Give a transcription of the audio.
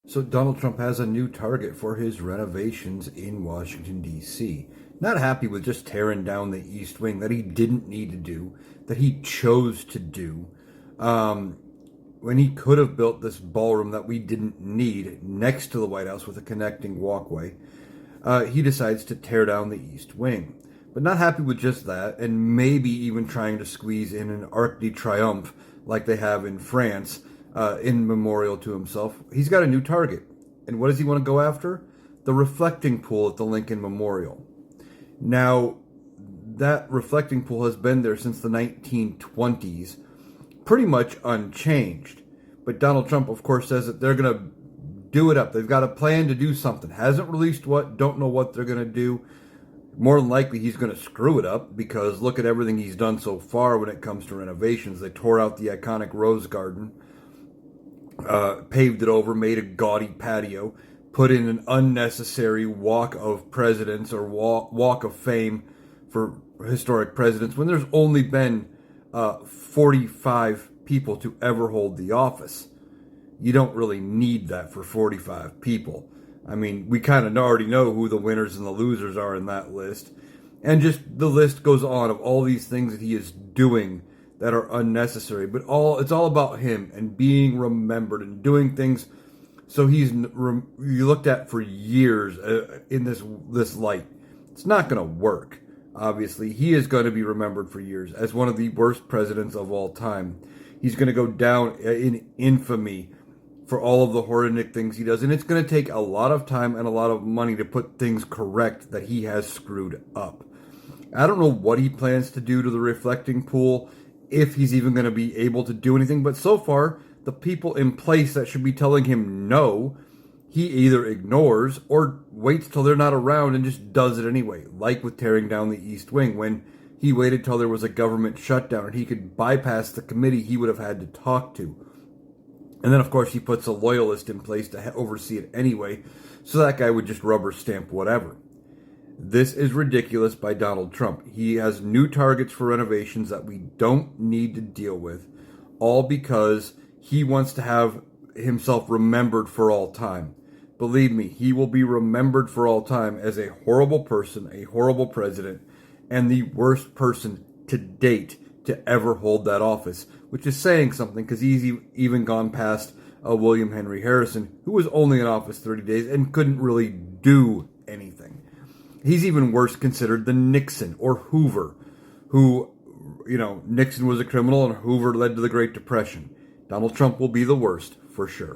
So Donald Trump has a new target for his renovations in Washington, D.C. Not happy with just tearing down the East Wing that he didn't need to do, that he chose to do, um, when he could have built this ballroom that we didn't need next to the White House with a connecting walkway. He decides to tear down the East Wing. But not happy with just that, and maybe even trying to squeeze in an Arc de Triomphe like they have in France, in memorial to himself. He's got a new target. And what does he want to go after? The reflecting pool at the Lincoln Memorial. Now, that reflecting pool has been there since the 1920s, pretty much unchanged. But Donald Trump, of course, says that they're going to do it up. They've got a plan to do something. Hasn't released what, don't know what they're going to do. More than likely, he's going to screw it up because look at everything he's done so far when it comes to renovations. They tore out the iconic Rose Garden, paved it over, made a gaudy patio, put in an unnecessary walk of presidents or walk of fame for historic presidents when there's only been 45 people to ever hold the office. You don't really need that for 45 people. I mean, we kind of already know who the winners and the losers are in that list. And just the list goes on of all these things that he is doing that are unnecessary. But it's all about him and being remembered and doing things so he's looked at for years in this light. It's not going to work. Obviously, he is going to be remembered for years as one of the worst presidents of all time. He's going to go down in infamy for all of the horrific things he does. And it's going to take a lot of time and a lot of money to put things correct that he has screwed up. I don't know what he plans to do to the reflecting pool, if he's even going to be able to do anything. But so far, the people in place that should be telling him no, he either ignores or waits till they're not around and just does it anyway. Like with tearing down the East Wing, when he waited till there was a government shutdown and he could bypass the committee he would have had to talk to. And then, of course, he puts a loyalist in place to oversee it anyway, so that guy would just rubber stamp whatever. This is ridiculous by Donald Trump. He has new targets for renovations that we don't need to deal with, all because he wants to have himself remembered for all time. Believe me, he will be remembered for all time as a horrible person, a horrible president, and the worst person to date to ever hold that office, which is saying something because he's even gone past William Henry Harrison, who was only in office 30 days and couldn't really do anything. He's even worse considered than Nixon or Hoover, who, Nixon was a criminal and Hoover led to the Great Depression. Donald Trump will be the worst for sure.